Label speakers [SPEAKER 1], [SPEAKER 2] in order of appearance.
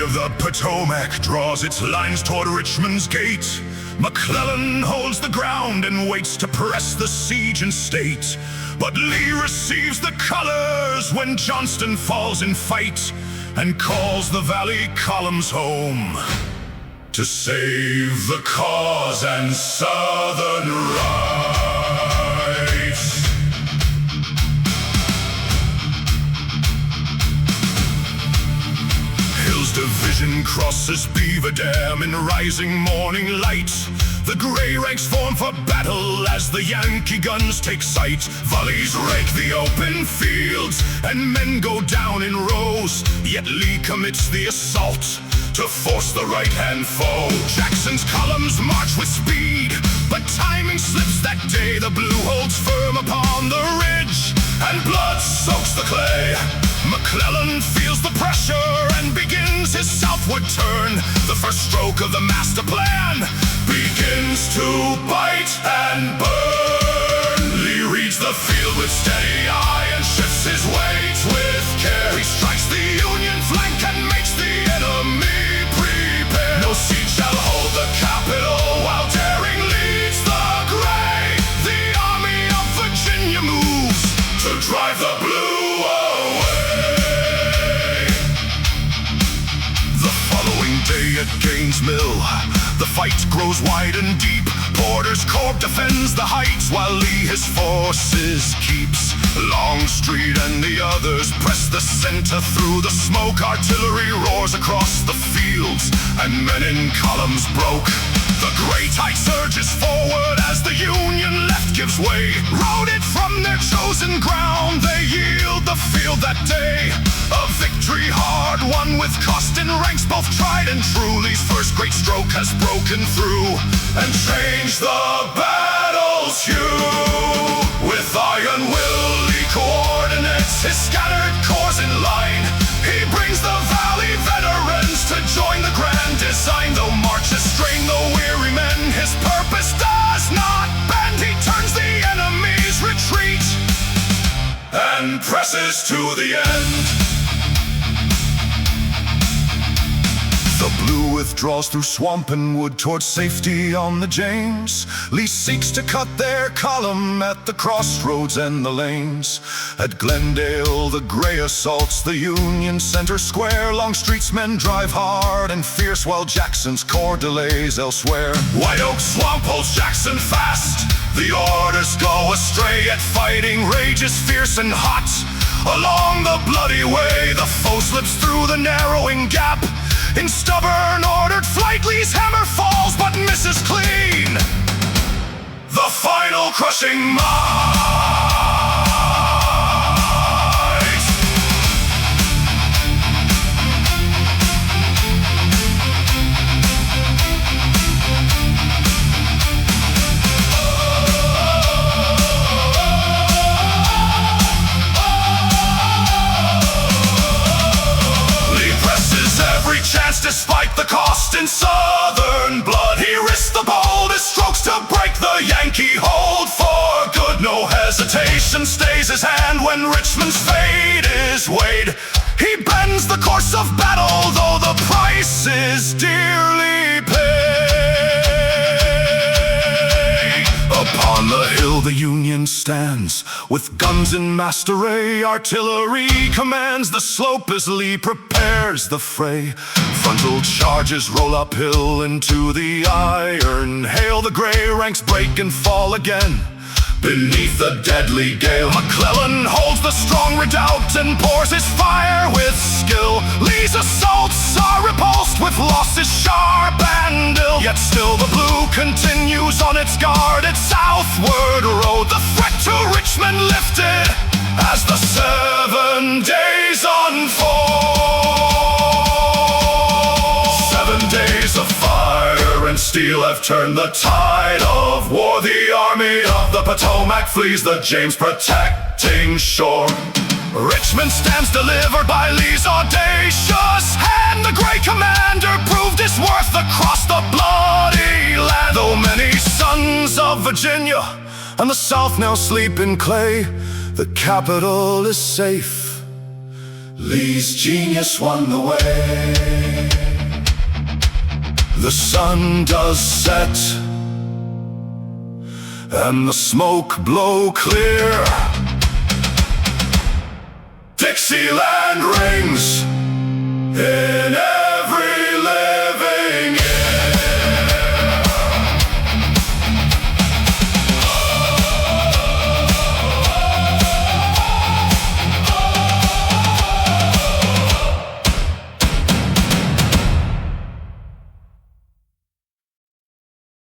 [SPEAKER 1] of the Potomac draws its lines toward Richmond's gate. McClellan holds the ground and waits to press the siege in state. But Lee receives the colors when Johnston falls in fight and calls the Valley columns home to save the cause and Southern rights. Hill's division crosses Beaver Dam in rising morning light. The gray ranks form for battle as the Yankee guns take sight. Volleys rake the open fields and men go down in rows. Yet Lee commits the assault to force the right-hand foe. Jackson's columns march with speed, but timing slips that day. The blue holds firm upon the ridge and blood soaks the clay. McClellan feels the pressure and begins his southward turn. The first stroke of the master plan begins to bite and burn. Lee reads the field with steady eye and shifts his weight with care. He strikes the Union flank and makes the enemy prepare. No siege shall hold the capital while daring leads the gray. The Army of Virginia moves to drive the blue away. The following day at Gaines' Mill, the fight grows wide and deep. Porter's corps defends the heights while Lee his forces keeps. Longstreet and the others press the center through the smoke. Artillery roars across the fields and men in columns broke. The gray tide surges forward as the Union left gives way. Routed from their chosen ground, they yield the field that day. A victory hard won with cost in ranks both tried and true. Lee's first great stroke has broken through and changed the battle's hue. With iron will Lee coordinates his scattered corps in line. He brings the Valley veterans to join the grand design. Though marches strain the weary men, his purpose does not bend. He turns the enemy's retreat and presses to the end. The blue withdraws through swamp and wood towards safety on the James. Lee seeks to cut their column at the crossroads and the lanes. At Glendale the gray assaults the Union center square. Longstreet's men drive hard and fierce while Jackson's corps delays elsewhere. White Oak Swamp holds Jackson fast. The orders go astray, yet fighting rages fierce and hot. Along the bloody way the foe slips through the narrowing gap. In stubborn ordered flight Lee's hammer falls but misses clean. The final crushing might. Chance despite the cost in Southern blood. He risks the boldest strokes to break the Yankee hold for good. No hesitation stays his hand when Richmond's fate is weighed. He bends the course of battle though the price is dearly paid. Upon the hill the Union stands with guns in massed array. Artillery commands the slope as Lee prepares the fray. Frontal charges roll uphill into the iron hail. The gray ranks break and fall again beneath the deadly gale. McClellan holds the strong redoubt and pours his fire with skill. Lee's assaults are repulsed with losses sharp and ill. Yet still the blue continues on its guard, its southward road. The threat to Richmond lifted as the 7 days unfold. 7 days of fire and steel have turned the tide of war. The Army of the Potomac flees the James protecting shore. Richmond stands delivered by Lee's audacious hand. The great commander proved his worth across the bloody land. Though many sons of Virginia and the South now sleep in clay, the capital is safe Lee's genius won the way. The sun does set, and the smoke blow clear. Dixieland rings,